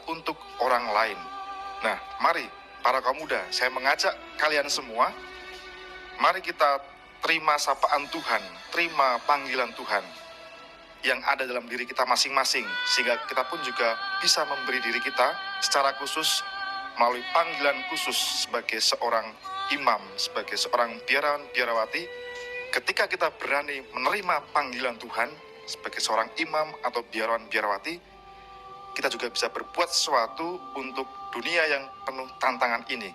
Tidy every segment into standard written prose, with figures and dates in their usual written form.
untuk orang lain. Nah, mari para kaum muda, saya mengajak kalian semua, mari kita terima sapaan Tuhan, terima panggilan Tuhan yang ada dalam diri kita masing-masing, sehingga kita pun juga bisa memberi diri kita secara khusus melalui panggilan khusus sebagai seorang imam, sebagai seorang biarawan-biarawati. Ketika kita berani menerima panggilan Tuhan sebagai seorang imam atau biarawan-biarawati, kita juga bisa berbuat sesuatu untuk dunia yang penuh tantangan ini.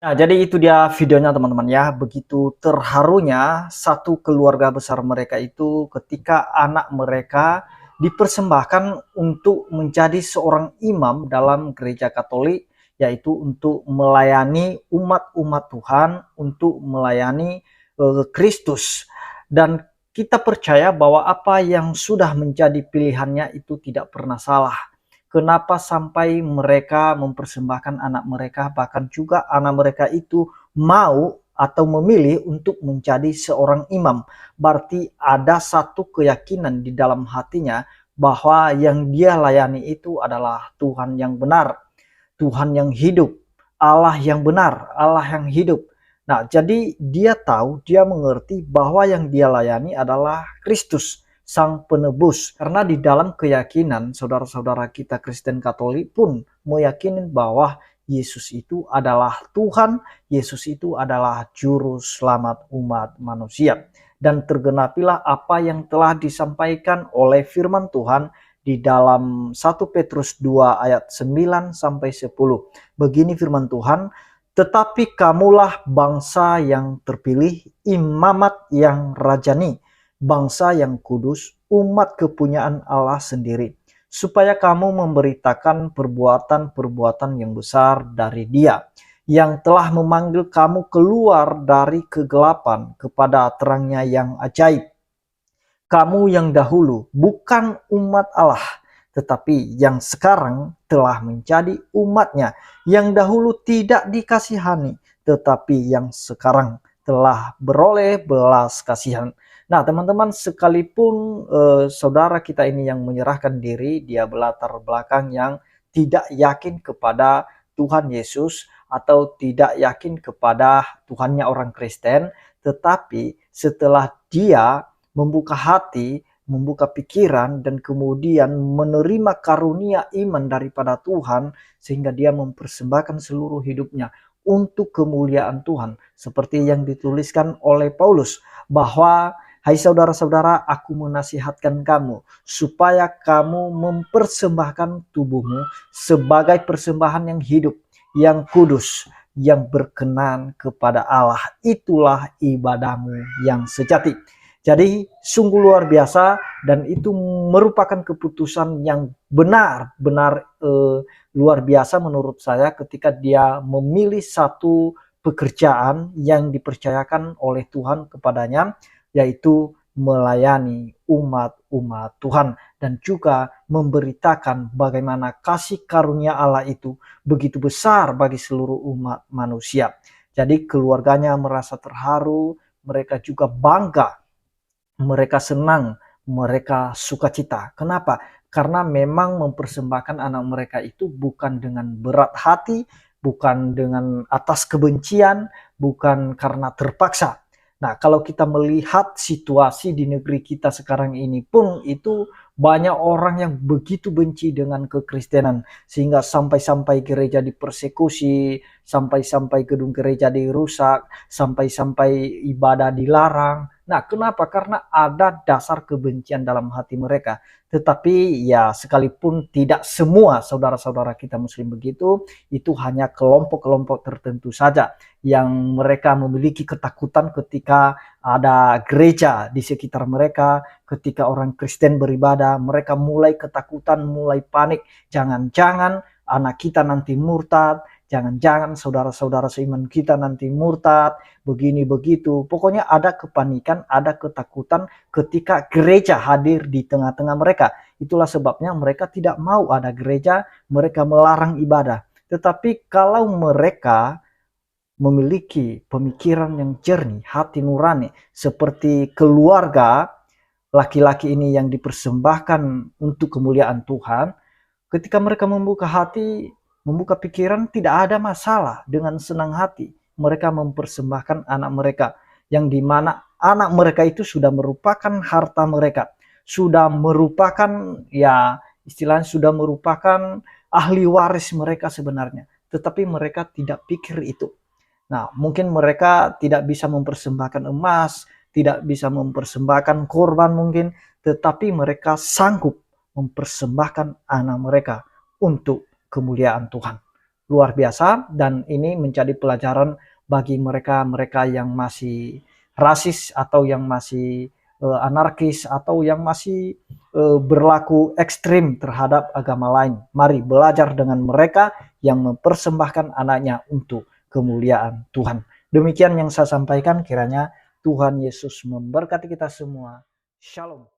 Nah, jadi itu dia videonya teman-teman ya. Begitu terharunya satu keluarga besar mereka itu ketika anak mereka dipersembahkan untuk menjadi seorang imam dalam gereja Katolik, yaitu untuk melayani umat-umat Tuhan, untuk melayani Kristus. Dan kita percaya bahwa apa yang sudah menjadi pilihannya itu tidak pernah salah. Kenapa sampai mereka mempersembahkan anak mereka, bahkan juga anak mereka itu mau atau memilih untuk menjadi seorang imam. Berarti ada satu keyakinan di dalam hatinya bahwa yang dia layani itu adalah Tuhan yang benar, Tuhan yang hidup, Allah yang benar, Allah yang hidup. Nah, jadi dia tahu, dia mengerti bahwa yang dia layani adalah Kristus, Sang Penebus. Karena di dalam keyakinan saudara-saudara kita Kristen Katolik pun meyakini bahwa Yesus itu adalah Tuhan, Yesus itu adalah juru selamat umat manusia. Dan tergenapilah apa yang telah disampaikan oleh firman Tuhan di dalam 1 Petrus 2 ayat 9 sampai 10. Begini firman Tuhan, tetapi kamulah bangsa yang terpilih, imamat yang rajani, bangsa yang kudus, umat kepunyaan Allah sendiri, supaya kamu memberitakan perbuatan-perbuatan yang besar dari Dia, yang telah memanggil kamu keluar dari kegelapan kepada terangnya yang ajaib. Kamu yang dahulu bukan umat Allah, tetapi yang sekarang telah menjadi umatnya, yang dahulu tidak dikasihani, tetapi yang sekarang telah beroleh belas kasihan. Nah teman-teman, sekalipun saudara kita ini yang menyerahkan diri, dia berlatar belakang yang tidak yakin kepada Tuhan Yesus atau tidak yakin kepada Tuhannya orang Kristen, tetapi setelah dia membuka hati, membuka pikiran, dan kemudian menerima karunia iman daripada Tuhan, sehingga dia mempersembahkan seluruh hidupnya untuk kemuliaan Tuhan. Seperti yang dituliskan oleh Paulus, bahwa hai saudara-saudara, aku menasihatkan kamu supaya kamu mempersembahkan tubuhmu sebagai persembahan yang hidup, yang kudus, yang berkenan kepada Allah. Itulah ibadahmu yang sejati. Jadi sungguh luar biasa, dan itu merupakan keputusan yang benar-benar luar biasa menurut saya ketika dia memilih satu pekerjaan yang dipercayakan oleh Tuhan kepadanya, yaitu melayani umat-umat Tuhan dan juga memberitakan bagaimana kasih karunia Allah itu begitu besar bagi seluruh umat manusia. Jadi keluarganya merasa terharu, mereka juga bangga, mereka senang, mereka sukacita. Kenapa? Karena memang mempersembahkan anak mereka itu bukan dengan berat hati, bukan dengan atas kebencian, bukan karena terpaksa. Nah, kalau kita melihat situasi di negeri kita sekarang ini pun, itu banyak orang yang begitu benci dengan kekristenan, sehingga sampai-sampai gereja dipersekusi, sampai-sampai gedung gereja dirusak, sampai-sampai ibadah dilarang. Nah, kenapa? Karena ada dasar kebencian dalam hati mereka. Tetapi ya, sekalipun tidak semua saudara-saudara kita muslim begitu, itu hanya kelompok-kelompok tertentu saja yang mereka memiliki ketakutan ketika ada gereja di sekitar mereka, ketika orang Kristen beribadah, mereka mulai ketakutan, mulai panik. Jangan-jangan anak kita nanti murtad, jangan-jangan saudara-saudara seiman kita nanti murtad, begini begitu. Pokoknya ada kepanikan, ada ketakutan ketika gereja hadir di tengah-tengah mereka. Itulah sebabnya mereka tidak mau ada gereja, mereka melarang ibadah. Tetapi kalau mereka memiliki pemikiran yang jernih, hati nurani, seperti keluarga laki-laki ini yang dipersembahkan untuk kemuliaan Tuhan, ketika mereka membuka hati, membuka pikiran, tidak ada masalah, dengan senang hati mereka mempersembahkan anak mereka, yang dimana anak mereka itu sudah merupakan harta mereka, sudah merupakan, ya istilahnya sudah merupakan ahli waris mereka sebenarnya, tetapi mereka tidak pikir itu. Nah, mungkin mereka tidak bisa mempersembahkan emas, tidak bisa mempersembahkan korban mungkin, tetapi mereka sanggup mempersembahkan anak mereka untuk kemuliaan Tuhan. Luar biasa, dan ini menjadi pelajaran bagi mereka-mereka yang masih rasis atau yang masih anarkis atau yang masih berlaku ekstrim terhadap agama lain. Mari belajar dengan mereka yang mempersembahkan anaknya untuk kemuliaan Tuhan. Demikian yang saya sampaikan, kiranya Tuhan Yesus memberkati kita semua. Shalom.